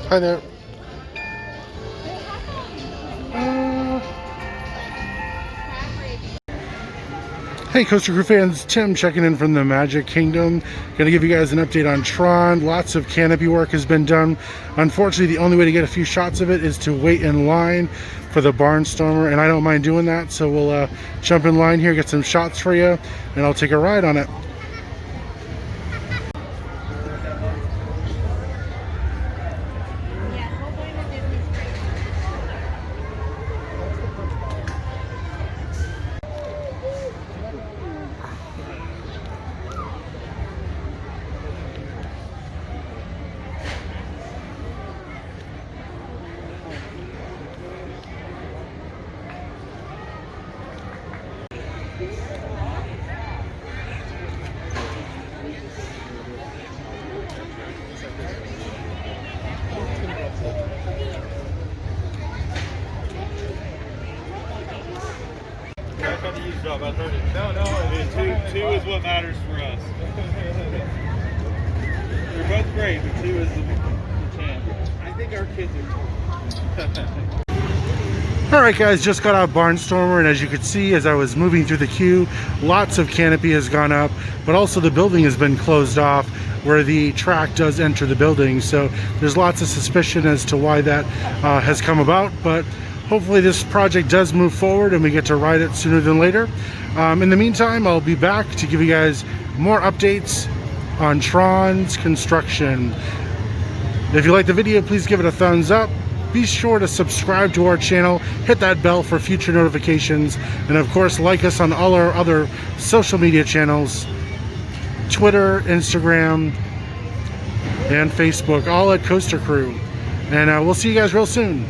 Hi there. Hey Coaster Crew fans, Tim checking in from the Magic Kingdom. Gonna give you guys an update on Tron. Lots of canopy work has been done. Unfortunately, the only way to get a few shots of it is to wait in line for the Barnstormer, and I don't mind doing that, so we'll jump in line here, get some shots for you, and I'll take a ride on it. No, I mean, two is what matters for us. They're both great, but two is the champ. I think our kids are Alright guys, just got out Barnstormer, and as you could see as I was moving through the queue, lots of canopy has gone up, but also the building has been closed off where the track does enter the building, so there's lots of suspicion as to why that has come about, but hopefully this project does move forward and we get to ride it sooner than later. In the meantime, I'll be back to give you guys more updates on Tron's construction. If you like the video, please give it a thumbs up. Be sure to subscribe to our channel, hit that bell for future notifications, and of course like us on all our other social media channels, Twitter, Instagram, and Facebook, all at Coaster Crew. And we'll see you guys real soon.